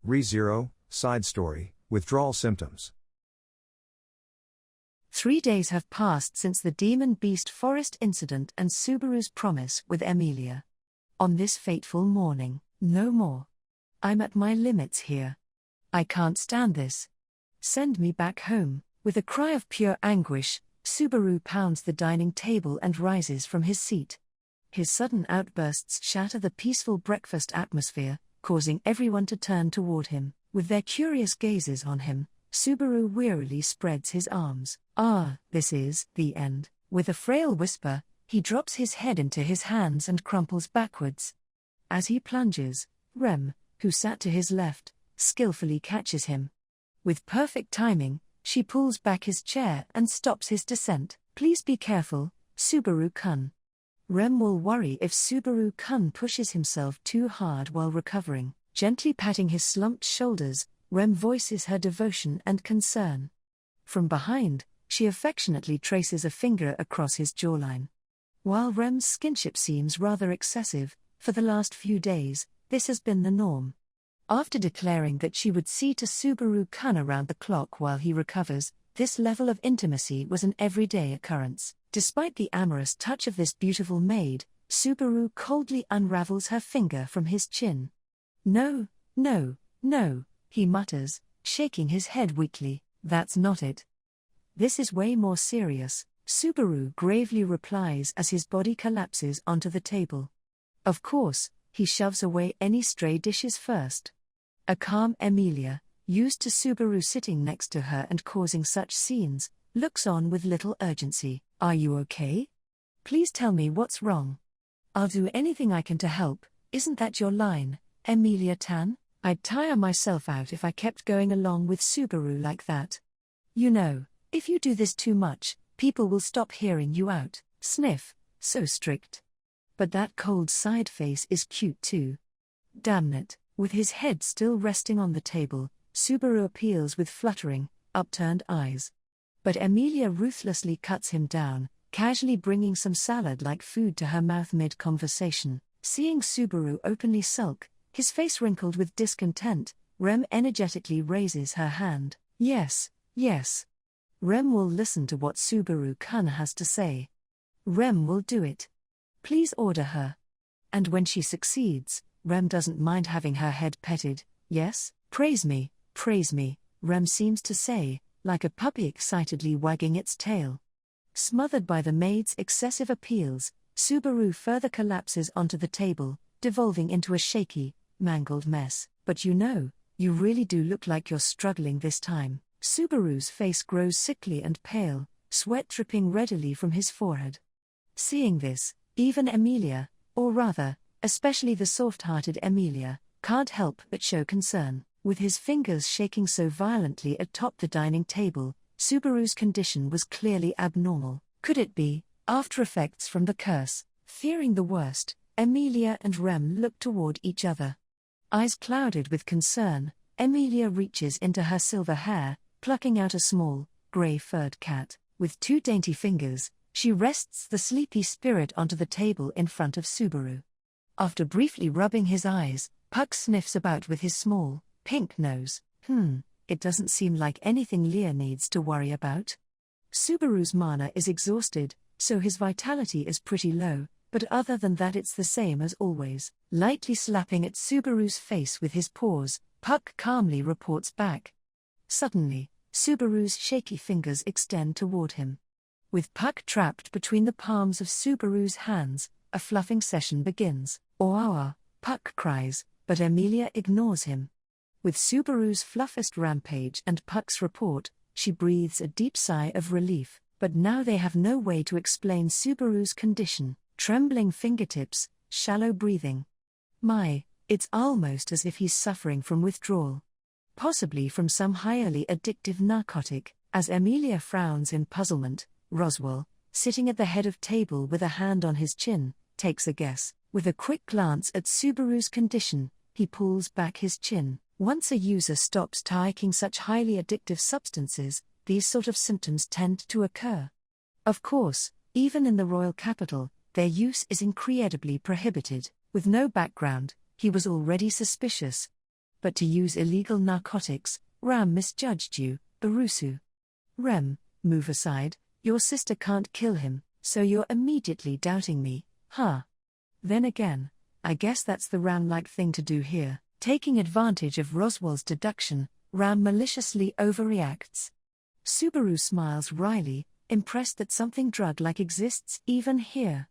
ReZero, side story, withdrawal symptoms. 3 days have passed since the Demon Beast Forest incident and Subaru's promise with Emilia. On this fateful morning, no more. I'm at my limits here. I can't stand this. Send me back home. With a cry of pure anguish, Subaru pounds the dining table and rises from his seat. His sudden outbursts shatter the peaceful breakfast atmosphere, causing everyone to turn toward him. With their curious gazes on him, Subaru wearily spreads his arms. This is the end. With a frail whisper, he drops his head into his hands and crumples backwards. As he plunges, Rem, who sat to his left, skillfully catches him. With perfect timing, she pulls back his chair and stops his descent. Please be careful, Subaru-kun. Rem will worry if Subaru-kun pushes himself too hard while recovering. Gently patting his slumped shoulders, Rem voices her devotion and concern. From behind, she affectionately traces a finger across his jawline. While Rem's skinship seems rather excessive, for the last few days, this has been the norm. After declaring that she would see to Subaru-kun around the clock while he recovers, this level of intimacy was an everyday occurrence. Despite the amorous touch of this beautiful maid, Subaru coldly unravels her finger from his chin. No, no, no, he mutters, shaking his head weakly. That's not it. This is way more serious, Subaru gravely replies as his body collapses onto the table. Of course, he shoves away any stray dishes first. A calm Emilia, used to Subaru sitting next to her and causing such scenes, looks on with little urgency. Are you okay? Please tell me what's wrong. I'll do anything I can to help. Isn't that your line, Emilia-tan? I'd tire myself out if I kept going along with Subaru like that. You know, if you do this too much, people will stop hearing you out. Sniff, so strict. But that cold side face is cute too. Damn it. With his head still resting on the table, Subaru appeals with fluttering, upturned eyes. But Emilia ruthlessly cuts him down, casually bringing some salad-like food to her mouth mid-conversation. Seeing Subaru openly sulk, his face wrinkled with discontent, Rem energetically raises her hand. Yes, yes. Rem will listen to what Subaru-kun has to say. Rem will do it. Please order her. And when she succeeds, Rem doesn't mind having her head petted. Yes, praise me, Rem seems to say, like a puppy excitedly wagging its tail. Smothered by the maid's excessive appeals, Subaru further collapses onto the table, devolving into a shaky, mangled mess. But you really do look like you're struggling this time. Subaru's face grows sickly and pale, sweat dripping readily from his forehead. Seeing this, even Emilia, or rather, especially the soft-hearted Emilia, can't help but show concern. With his fingers shaking so violently atop the dining table, Subaru's condition was clearly abnormal. Could it be after effects from the curse? Fearing the worst, Emilia and Rem look toward each other. Eyes clouded with concern, Emilia reaches into her silver hair, plucking out a small, grey-furred cat. With 2 dainty fingers, she rests the sleepy spirit onto the table in front of Subaru. After briefly rubbing his eyes, Puck sniffs about with his small, pink nose. It doesn't seem like anything Leah needs to worry about. Subaru's mana is exhausted, so his vitality is pretty low, but other than that it's the same as always. Lightly slapping at Subaru's face with his paws, Puck calmly reports back. Suddenly, Subaru's shaky fingers extend toward him. With Puck trapped between the palms of Subaru's hands, a fluffing session begins. "Oawa," Puck cries, but Emilia ignores him. With Subaru's fluffest rampage and Puck's report, she breathes a deep sigh of relief, but now they have no way to explain Subaru's condition. Trembling fingertips, shallow breathing. It's almost as if he's suffering from withdrawal. Possibly from some highly addictive narcotic. As Emilia frowns in puzzlement, Roswell, sitting at the head of table with a hand on his chin, takes a guess. With a quick glance at Subaru's condition, he pulls back his chin. Once a user stops taking such highly addictive substances, these sort of symptoms tend to occur. Of course, even in the royal capital, their use is incredibly prohibited. With no background, he was already suspicious. but to use illegal narcotics, Ram misjudged you, Barusu. Rem, move aside, your sister can't kill him, so you're immediately doubting me, huh? Then again, I guess that's the Ram-like thing to do here. Taking advantage of Roswell's deduction, Ram maliciously overreacts. Subaru smiles wryly, impressed that something drug-like exists even here.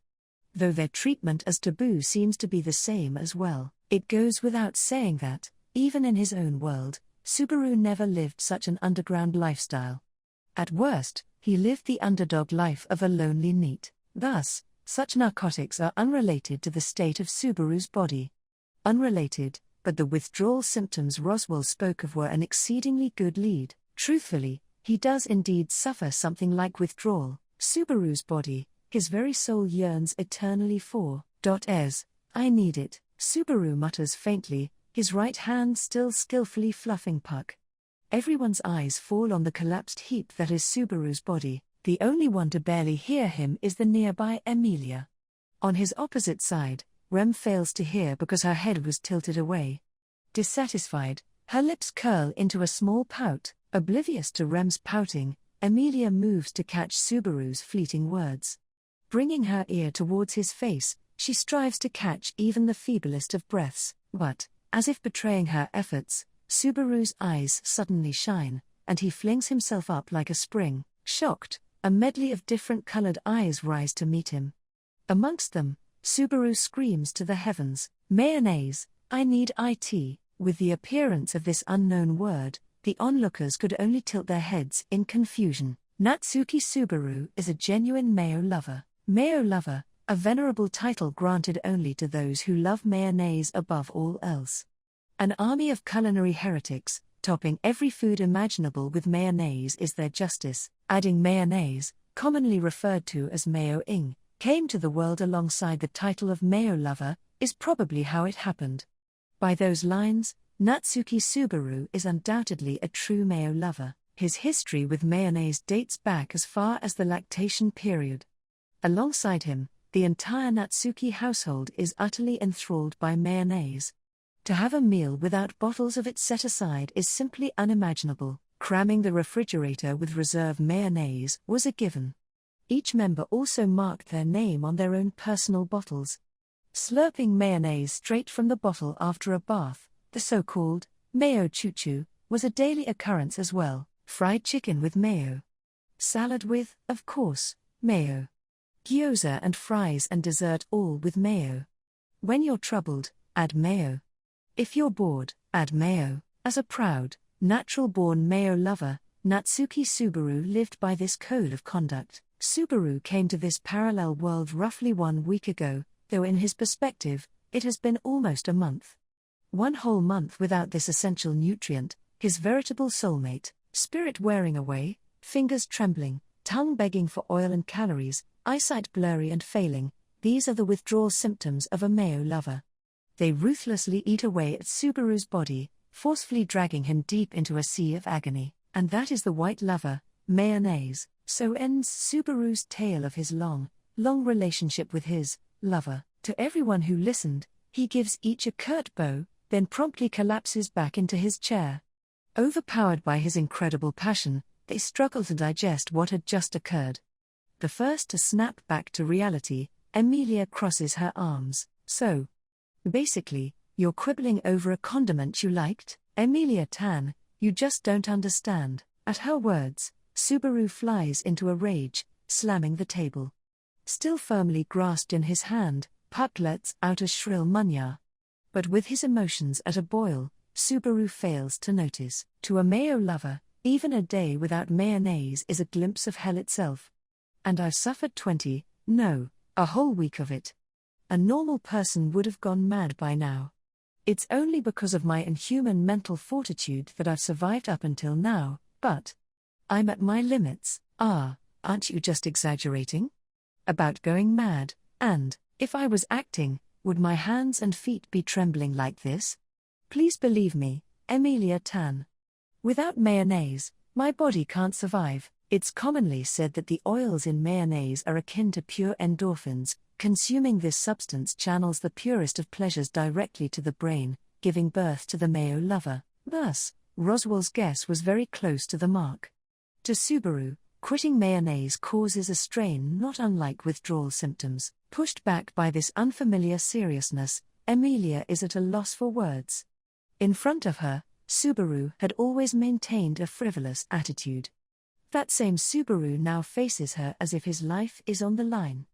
Though their treatment as taboo seems to be the same as well, it goes without saying that, even in his own world, Subaru never lived such an underground lifestyle. At worst, he lived the underdog life of a lonely NEET. Thus, such narcotics are unrelated to the state of Subaru's body. Unrelated, but the withdrawal symptoms Roswell spoke of were an exceedingly good lead. Truthfully, he does indeed suffer something like withdrawal. Subaru's body, his very soul yearns eternally for. As I need it, Subaru mutters faintly, his right hand still skillfully fluffing Puck. Everyone's eyes fall on the collapsed heap that is Subaru's body. The only one to barely hear him is the nearby Emilia. On his opposite side, Rem fails to hear because her head was tilted away. Dissatisfied, her lips curl into a small pout. Oblivious to Rem's pouting, Emilia moves to catch Subaru's fleeting words. Bringing her ear towards his face, she strives to catch even the feeblest of breaths, but, as if betraying her efforts, Subaru's eyes suddenly shine, and he flings himself up like a spring. Shocked, a medley of different-colored eyes rise to meet him. Amongst them, Subaru screams to the heavens, "Mayonnaise, I need it." With the appearance of this unknown word, the onlookers could only tilt their heads in confusion. Natsuki Subaru is a genuine mayo lover. Mayo lover, a venerable title granted only to those who love mayonnaise above all else. An army of culinary heretics, topping every food imaginable with mayonnaise is their justice. Adding mayonnaise, commonly referred to as mayo-ing, came to the world alongside the title of mayo lover, is probably how it happened. By those lines, Natsuki Subaru is undoubtedly a true mayo lover. His history with mayonnaise dates back as far as the lactation period. Alongside him, the entire Natsuki household is utterly enthralled by mayonnaise. To have a meal without bottles of it set aside is simply unimaginable. Cramming the refrigerator with reserve mayonnaise was a given. Each member also marked their name on their own personal bottles. Slurping mayonnaise straight from the bottle after a bath, the so-called mayo choo-choo, was a daily occurrence as well. Fried chicken with mayo. Salad with, of course, mayo. Gyoza and fries and dessert all with mayo. When you're troubled, add mayo. If you're bored, add mayo. As a proud, natural-born mayo lover, Natsuki Subaru lived by this code of conduct. Subaru came to this parallel world roughly 1 week ago, though in his perspective, it has been almost a month. 1 whole month without this essential nutrient, his veritable soulmate, spirit wearing away, fingers trembling, tongue begging for oil and calories, eyesight blurry and failing. These are the withdrawal symptoms of a mayo lover. They ruthlessly eat away at Subaru's body, forcefully dragging him deep into a sea of agony. And that is the white lover, mayonnaise. So ends Subaru's tale of his long relationship with his lover. To everyone who listened, he gives each a curt bow, then promptly collapses back into his chair. Overpowered by his incredible passion, they struggle to digest what had just occurred. The first to snap back to reality, Emilia crosses her arms. So, basically, you're quibbling over a condiment you liked? Emilia-tan, you just don't understand. At her words, Subaru flies into a rage, slamming the table. Still firmly grasped in his hand, Puck lets out a shrill munya. But with his emotions at a boil, Subaru fails to notice. To a mayo lover, even a day without mayonnaise is a glimpse of hell itself. And I've suffered a whole week of it. A normal person would have gone mad by now. It's only because of my inhuman mental fortitude that I've survived up until now, but I'm at my limits. Aren't you just exaggerating? About going mad, and, if I was acting, would my hands and feet be trembling like this? Please believe me, Emilia-tan. Without mayonnaise, my body can't survive. It's commonly said that the oils in mayonnaise are akin to pure endorphins. Consuming this substance channels the purest of pleasures directly to the brain, giving birth to the Mayo lover. Thus, Roswell's guess was very close to the mark. To Subaru, quitting mayonnaise causes a strain not unlike withdrawal symptoms. Pushed back by this unfamiliar seriousness, Emilia is at a loss for words. In front of her, Subaru had always maintained a frivolous attitude. That same Subaru now faces her as if his life is on the line.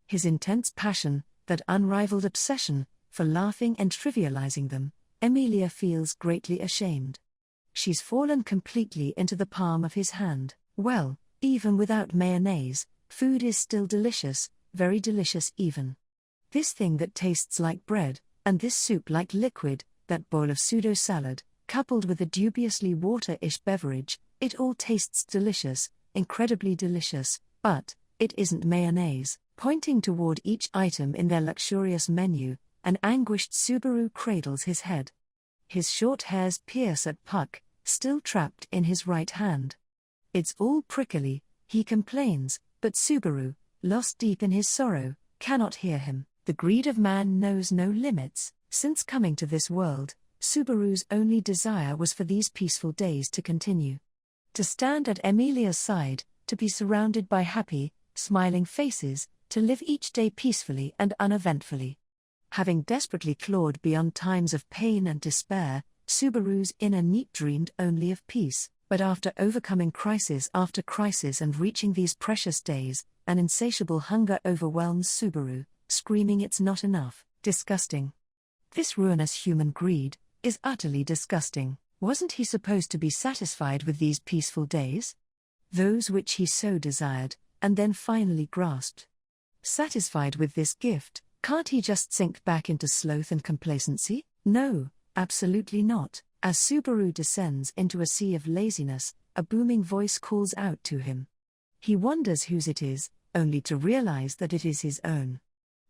His intense passion, that unrivaled obsession, for laughing and trivializing them, Emilia feels greatly ashamed. She's fallen completely into the palm of his hand. Well, even without mayonnaise, food is still delicious, very delicious even. This thing that tastes like bread, and this soup like liquid, that bowl of pseudo-salad, coupled with a dubiously water-ish beverage, it all tastes delicious, incredibly delicious, but it isn't mayonnaise. Pointing toward each item in their luxurious menu, an anguished Subaru cradles his head. His short hairs pierce at Puck, still trapped in his right hand. It's all prickly, he complains, but Subaru, lost deep in his sorrow, cannot hear him. The greed of man knows no limits. Since coming to this world, Subaru's only desire was for these peaceful days to continue. To stand at Emilia's side, to be surrounded by happy, smiling faces, to live each day peacefully and uneventfully. Having desperately clawed beyond times of pain and despair, Subaru's inner need dreamed only of peace, but after overcoming crisis after crisis and reaching these precious days, an insatiable hunger overwhelms Subaru, screaming it's not enough, disgusting. This ruinous human greed is utterly disgusting. Wasn't he supposed to be satisfied with these peaceful days? Those which he so desired, and then finally grasped. Satisfied with this gift, can't he just sink back into sloth and complacency? No, absolutely not. As Subaru descends into a sea of laziness, a booming voice calls out to him. He wonders whose it is, only to realize that it is his own.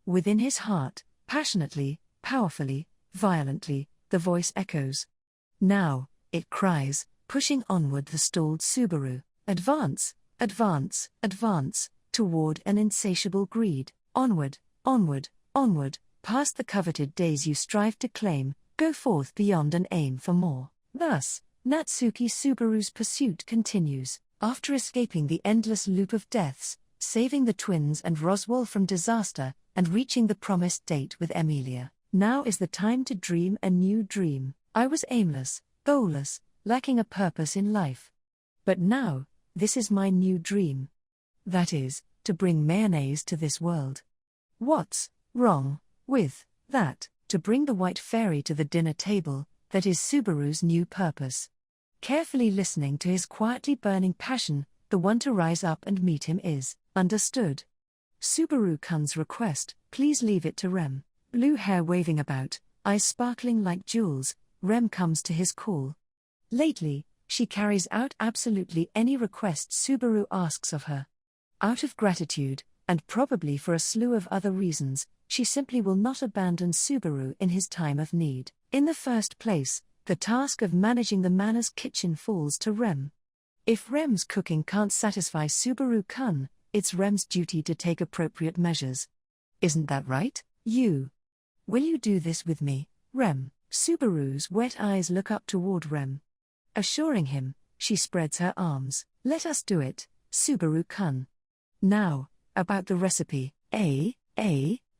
Within his heart, passionately, powerfully, violently, the voice echoes. Now, it cries, pushing onward the stalled Subaru. Advance, advance, advance, toward an insatiable greed. Onward, onward, onward, past the coveted days you strive to claim, go forth beyond and aim for more. Thus, Natsuki Subaru's pursuit continues. After escaping the endless loop of deaths, saving the twins and Roswell from disaster, and reaching the promised date with Emilia, now is the time to dream a new dream. I was aimless, goalless, lacking a purpose in life. But now, this is my new dream. That is, to bring mayonnaise to this world. What's wrong with that? To bring the white fairy to the dinner table, that is Subaru's new purpose. Carefully listening to his quietly burning passion, the one to rise up and meet him is understood. Subaru-kun's request, please leave it to Rem. Blue hair waving about, eyes sparkling like jewels, Rem comes to his call. Lately, she carries out absolutely any request Subaru asks of her. Out of gratitude, and probably for a slew of other reasons, she simply will not abandon Subaru in his time of need. In the first place, the task of managing the Manor's kitchen falls to Rem. If Rem's cooking can't satisfy Subaru-kun, it's Rem's duty to take appropriate measures. Isn't that right? Will you do this with me, Rem? Subaru's wet eyes look up toward Rem. Assuring him, she spreads her arms. Let us do it, Subaru-kun. Now, about the recipe.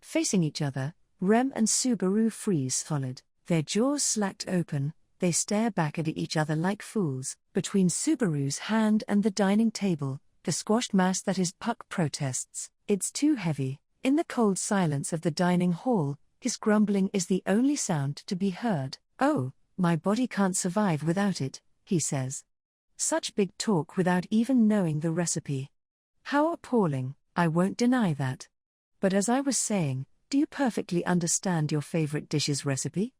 Facing each other, Rem and Subaru freeze solid. Their jaws slacked open, they stare back at each other like fools. Between Subaru's hand and the dining table, the squashed mass that is Puck protests. It's too heavy. In the cold silence of the dining hall, his grumbling is the only sound to be heard. Oh, my body can't survive without it, he says. Such big talk without even knowing the recipe. How appalling, I won't deny that. But as I was saying, do you perfectly understand your favorite dish's recipe?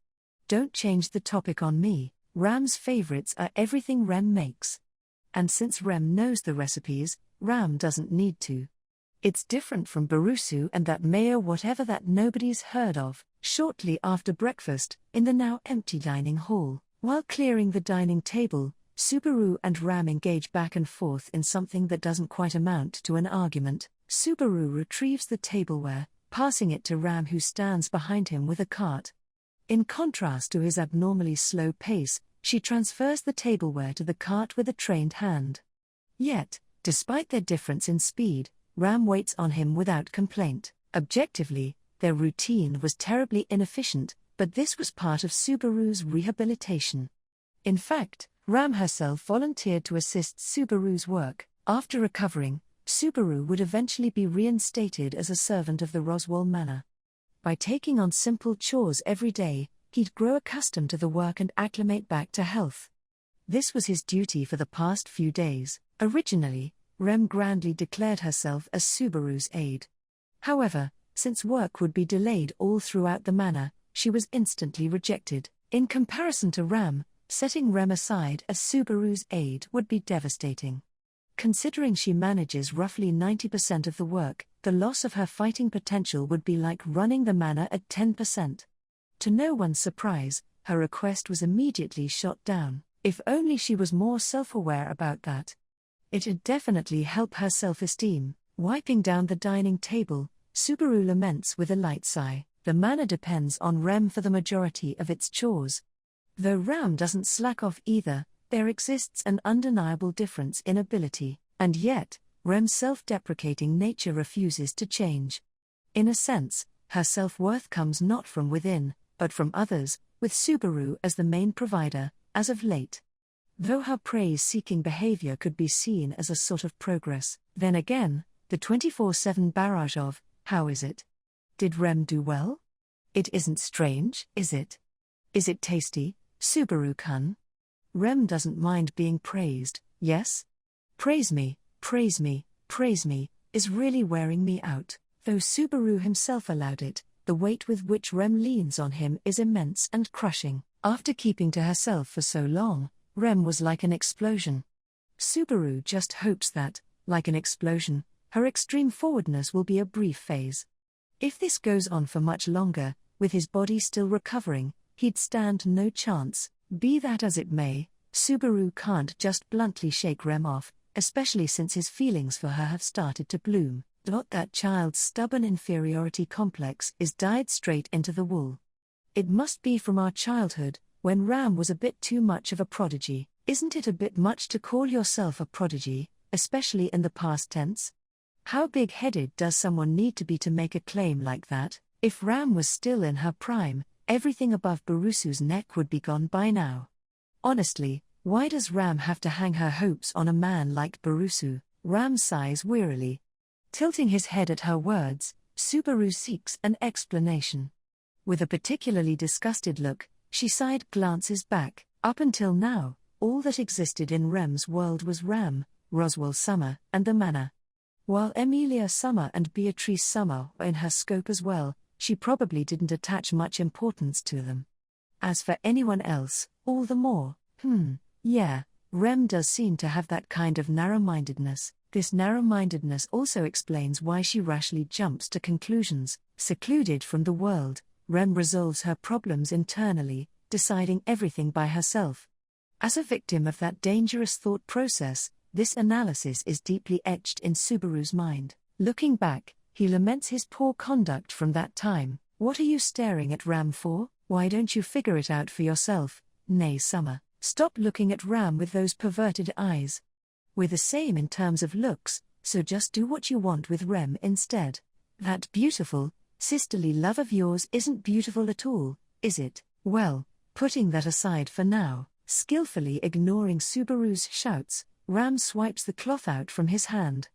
Don't change the topic on me. Ram's favorites are everything Rem makes. And since Rem knows the recipes, Ram doesn't need to. It's different from Barusu and that mayo whatever that nobody's heard of. Shortly after breakfast, in the now empty dining hall, while clearing the dining table, Subaru and Ram engage back and forth in something that doesn't quite amount to an argument. Subaru retrieves the tableware, passing it to Ram who stands behind him with a cart. In contrast to his abnormally slow pace, she transfers the tableware to the cart with a trained hand. Yet, despite their difference in speed, Ram waits on him without complaint. Objectively, their routine was terribly inefficient, but this was part of Subaru's rehabilitation. In fact, Ram herself volunteered to assist Subaru's work. After recovering, Subaru would eventually be reinstated as a servant of the Withdrawal manor. By taking on simple chores every day, he'd grow accustomed to the work and acclimate back to health. This was his duty for the past few days. Originally, Rem grandly declared herself as Subaru's aide. However, since work would be delayed all throughout the manor, she was instantly rejected. In comparison to Ram, setting Rem aside as Subaru's aide would be devastating. Considering she manages roughly 90% of the work, the loss of her fighting potential would be like running the manor at 10%. To no one's surprise, her request was immediately shot down. If only she was more self-aware about that. It'd definitely help her self-esteem. Wiping down the dining table, Subaru laments with a light sigh. The manor depends on Rem for the majority of its chores. Though Ram doesn't slack off either, there exists an undeniable difference in ability, and yet, Rem's self-deprecating nature refuses to change. In a sense, her self-worth comes not from within, but from others, with Subaru as the main provider, as of late. Though her praise-seeking behavior could be seen as a sort of progress, then again, the 24/7 barrage of, "How is it? Did Rem do well? It isn't strange, is it? Is it tasty, Subaru-kun? Rem doesn't mind being praised, yes? Praise me, praise me, praise me," is really wearing me out. Though Subaru himself allowed it, the weight with which Rem leans on him is immense and crushing. After keeping to herself for so long, Rem was like an explosion. Subaru just hopes that, like an explosion, her extreme forwardness will be a brief phase. If this goes on for much longer, with his body still recovering, he'd stand no chance. Be that as it may, Subaru can't just bluntly shake Rem off, especially since his feelings for her have started to bloom. That child's stubborn inferiority complex is dyed straight into the wool. It must be from our childhood, when Ram was a bit too much of a prodigy. Isn't it a bit much to call yourself a prodigy, especially in the past tense? How big-headed does someone need to be to make a claim like that? If Ram was still in her prime, everything above Barusu's neck would be gone by now. Honestly, why does Ram have to hang her hopes on a man like Barusu? Ram sighs wearily. Tilting his head at her words, Subaru seeks an explanation. With a particularly disgusted look, she side glances back. Up until now, all that existed in Rem's world was Ram, Roswell Summer, and the manor. While Emilia Summer and Beatrice Summer were in her scope as well, she probably didn't attach much importance to them. As for anyone else, all the more. Yeah, Rem does seem to have that kind of narrow-mindedness. This narrow-mindedness also explains why she rashly jumps to conclusions. Secluded from the world, Rem resolves her problems internally, deciding everything by herself. As a victim of that dangerous thought process, this analysis is deeply etched in Subaru's mind. Looking back, he laments his poor conduct from that time. "What are you staring at Ram for? Why don't you figure it out for yourself, nay Summer? Stop looking at Ram with those perverted eyes. We're the same in terms of looks, so just do what you want with Rem instead. That beautiful, sisterly love of yours isn't beautiful at all, is it? Well, putting that aside for now." Skillfully ignoring Subaru's shouts, Ram swipes the cloth out from his hand.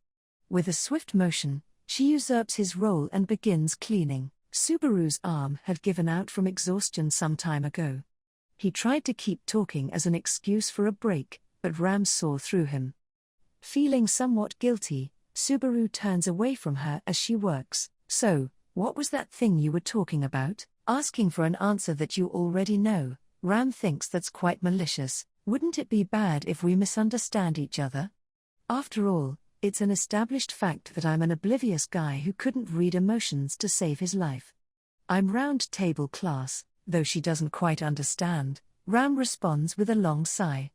With a swift motion, she usurps his role and begins cleaning. Subaru's arm had given out from exhaustion some time ago. He tried to keep talking as an excuse for a break, but Ram saw through him. Feeling somewhat guilty, Subaru turns away from her as she works. "So, what was that thing you were talking about?" Asking for an answer that you already know, Ram thinks that's quite malicious. "Wouldn't it be bad if we misunderstand each other? After all, it's an established fact that I'm an oblivious guy who couldn't read emotions to save his life. I'm round table class." Though she doesn't quite understand, Ram responds with a long sigh.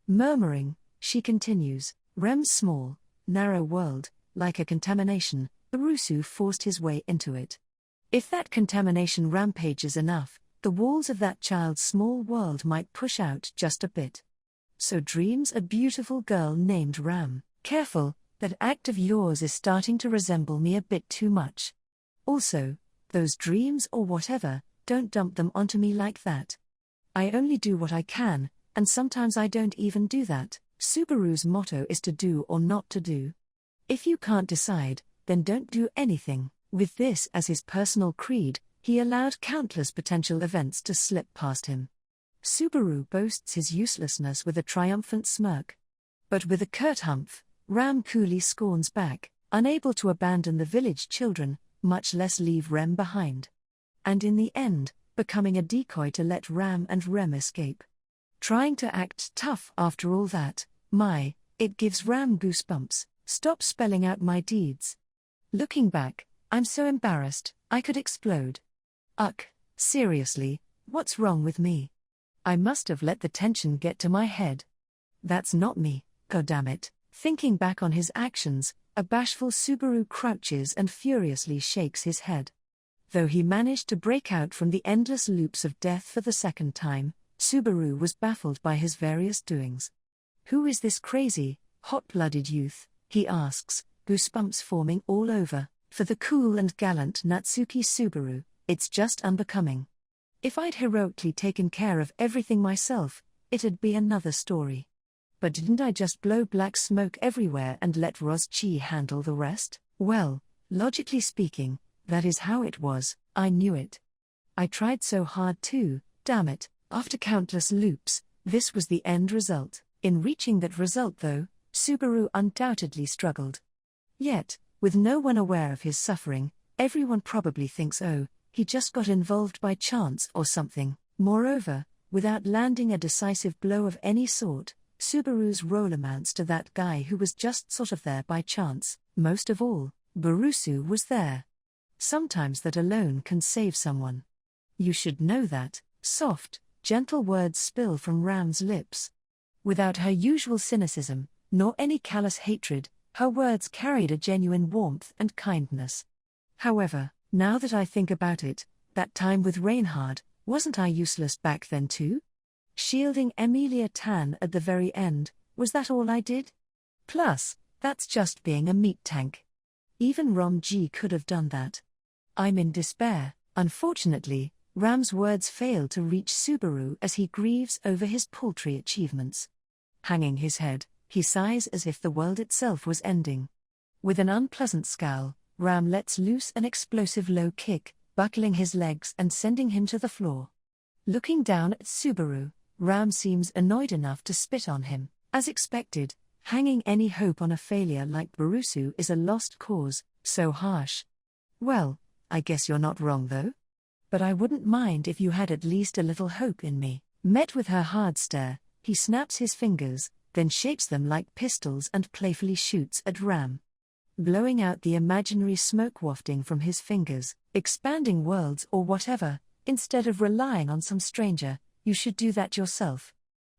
Murmuring, she continues, "Rem's small, narrow world, like a contamination, Barusu forced his way into it. If that contamination rampages enough, the walls of that child's small world might push out just a bit. So dreams a beautiful girl named Ram. Careful, that act of yours is starting to resemble me a bit too much. Also, those dreams or whatever, don't dump them onto me like that. I only do what I can, and sometimes I don't even do that. Subaru's motto is to do or not to do. If you can't decide, then don't do anything. With this as his personal creed, he allowed countless potential events to slip past him. Subaru boasts his uselessness with a triumphant smirk. But with a curt humph, Ram coolly scorns back, unable to abandon the village children, much less leave Rem behind. And in the end, becoming a decoy to let Ram and Rem escape. Trying to act tough after all that, it gives Ram goosebumps. Stop spelling out my deeds. Looking back, I'm so embarrassed, I could explode. Seriously, what's wrong with me? I must have let the tension get to my head. That's not me, goddammit. Thinking back on his actions, a bashful Subaru crouches and furiously shakes his head. Though he managed to break out from the endless loops of death for the second time, Subaru was baffled by his various doings. Who is this crazy, hot-blooded youth, he asks, goosebumps forming all over. For the cool and gallant Natsuki Subaru, it's just unbecoming. If I'd heroically taken care of everything myself, it'd be another story. But didn't I just blow black smoke everywhere and let Rozchi handle the rest? Well, logically speaking, that is how it was. I knew it. I tried so hard too, damn it. After countless loops, this was the end result. In reaching that result though, Subaru undoubtedly struggled. Yet, with no one aware of his suffering, everyone probably thinks he just got involved by chance or something. Moreover, without landing a decisive blow of any sort, Subaru's role amounts to that guy who was just sort of there by chance. Most of all, Barusu was there. Sometimes that alone can save someone. You should know that. Soft, gentle words spill from Ram's lips. Without her usual cynicism, nor any callous hatred, her words carried a genuine warmth and kindness. However, now that I think about it, that time with Reinhard, wasn't I useless back then too? Shielding Emilia Tan at the very end, was that all I did? Plus, that's just being a meat tank. Even Rom-ji could have done that. I'm in despair. Unfortunately, Ram's words fail to reach Subaru as he grieves over his paltry achievements. Hanging his head, he sighs as if the world itself was ending. With an unpleasant scowl, Ram lets loose an explosive low kick, buckling his legs and sending him to the floor. Looking down at Subaru, Ram seems annoyed enough to spit on him. As expected, hanging any hope on a failure like Barusu is a lost cause, so harsh. Well, I guess you're not wrong though. But I wouldn't mind if you had at least a little hope in me. Met with her hard stare, he snaps his fingers, then shapes them like pistols and playfully shoots at Ram. Blowing out the imaginary smoke wafting from his fingers, expanding worlds or whatever, instead of relying on some stranger, you should do that yourself.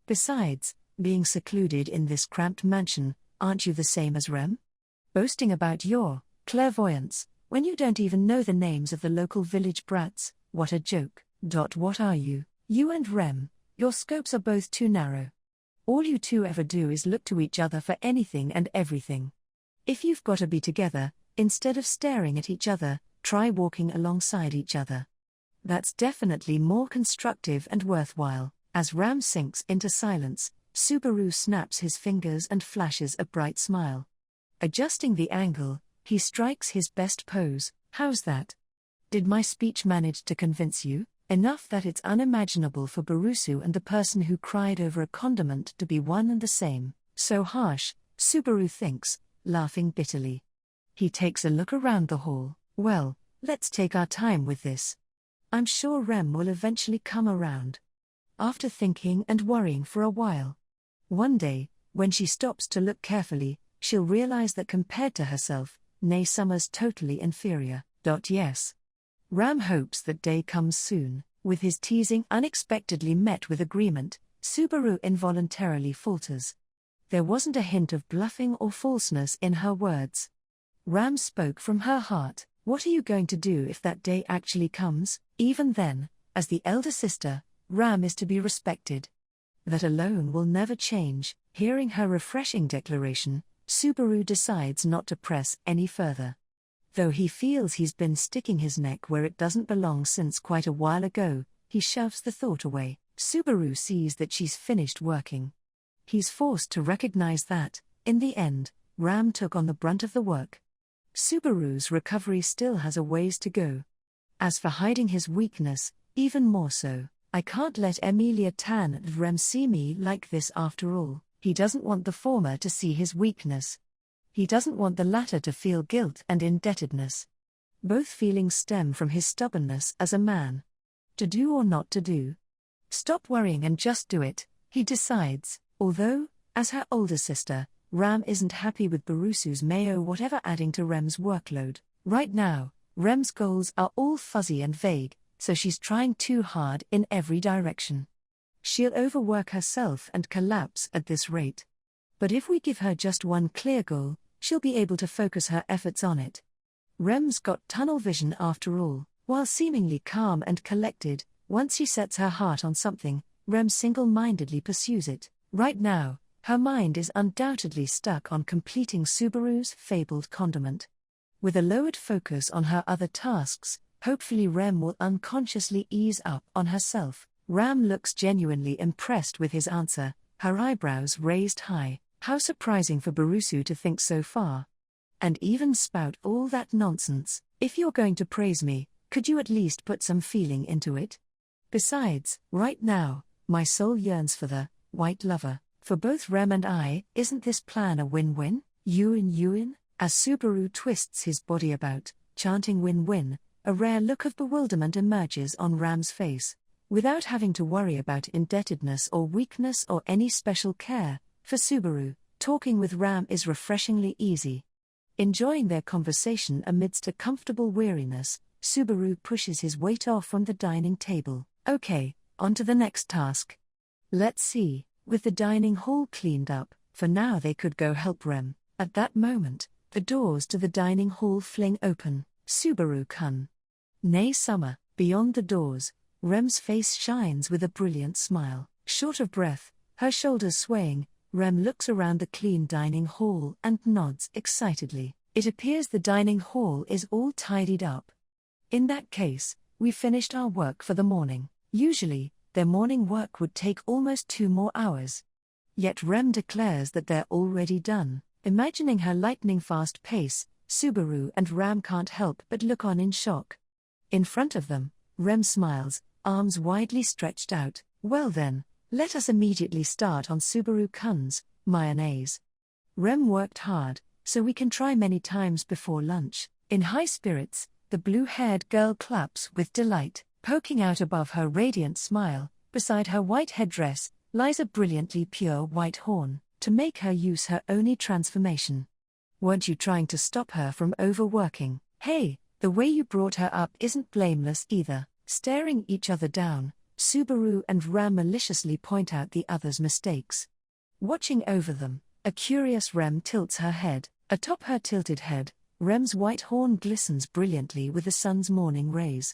Besides, being secluded in this cramped mansion, aren't you the same as Rem? Boasting about your clairvoyance, when you don't even know the names of the local village brats, what a joke. What are you? You and Rem, your scopes are both too narrow. All you two ever do is look to each other for anything and everything. If you've got to be together, instead of staring at each other, try walking alongside each other. That's definitely more constructive and worthwhile. As Ram sinks into silence, Subaru snaps his fingers and flashes a bright smile. Adjusting the angle, he strikes his best pose. How's that? Did my speech manage to convince you? Enough that it's unimaginable for Barusu and the person who cried over a condiment to be one and the same. So harsh, Subaru thinks, laughing bitterly. He takes a look around the hall. Well, let's take our time with this. I'm sure Rem will eventually come around. After thinking and worrying for a while. One day, when she stops to look carefully, she'll realize that compared to herself, Nay Summer's totally inferior. Yes. Ram hopes that day comes soon. With his teasing unexpectedly met with agreement, Subaru involuntarily falters. There wasn't a hint of bluffing or falseness in her words. Ram spoke from her heart. What are you going to do if that day actually comes? Even then, As the elder sister, Ram is to be respected. That alone will never change. Hearing her refreshing declaration, Subaru decides not to press any further. Though he feels he's been sticking his neck where it doesn't belong since quite a while ago, he shoves the thought away. Subaru sees that she's finished working. He's forced to recognize that, in the end, Ram took on the brunt of the work. Subaru's recovery still has a ways to go. As for hiding his weakness, even more so, I can't let Emilia Tan and Rem see me like this after all. He doesn't want the former to see his weakness. He doesn't want the latter to feel guilt and indebtedness. Both feelings stem from his stubbornness as a man. To do or not to do? Stop worrying and just do it, he decides, although, as her older sister, Ram isn't happy with Barusu's mayo whatever adding to Rem's workload. Right now, Rem's goals are all fuzzy and vague, so she's trying too hard in every direction. She'll overwork herself and collapse at this rate. But if we give her just one clear goal, she'll be able to focus her efforts on it. Rem's got tunnel vision after all. While seemingly calm and collected, once she sets her heart on something, Rem single-mindedly pursues it. Right now, her mind is undoubtedly stuck on completing Subaru's fabled condiment. With a lowered focus on her other tasks, hopefully Rem will unconsciously ease up on herself. Ram looks genuinely impressed with his answer, her eyebrows raised high. How surprising for Barusu to think so far. And even spout all that nonsense. If you're going to praise me, could you at least put some feeling into it? Besides, right now, my soul yearns for the white lover. For both Rem and I, isn't this plan a win-win? Win-win? As Subaru twists his body about, chanting win-win, a rare look of bewilderment emerges on Ram's face. Without having to worry about indebtedness or weakness or any special care, for Subaru, talking with Ram is refreshingly easy. Enjoying their conversation amidst a comfortable weariness, Subaru pushes his weight off from the dining table. Okay, on to the next task. Let's see, with the dining hall cleaned up, for now they could go help Rem. At that moment, the doors to the dining hall fling open. Subaru-kun. Nay summer, beyond the doors, Rem's face shines with a brilliant smile. Short of breath, her shoulders swaying, Rem looks around the clean dining hall and nods excitedly. It appears the dining hall is all tidied up. In that case, we've finished our work for the morning. Usually, their morning work would take almost 2 more hours. Yet Rem declares that they're already done. Imagining her lightning-fast pace, Subaru and Ram can't help but look on in shock. In front of them, Rem smiles, arms widely stretched out. Well then, let us immediately start on Subaru-kun's mayonnaise. Rem worked hard, so we can try many times before lunch. In high spirits, the blue-haired girl claps with delight. Poking out above her radiant smile, beside her white headdress, lies a brilliantly pure white horn, to make her use her Oni transformation. Weren't you trying to stop her from overworking? Hey, the way you brought her up isn't blameless either. Staring each other down, Subaru and Ram maliciously point out the other's mistakes. Watching over them, a curious Rem tilts her head. Atop her tilted head, Rem's white horn glistens brilliantly with the sun's morning rays.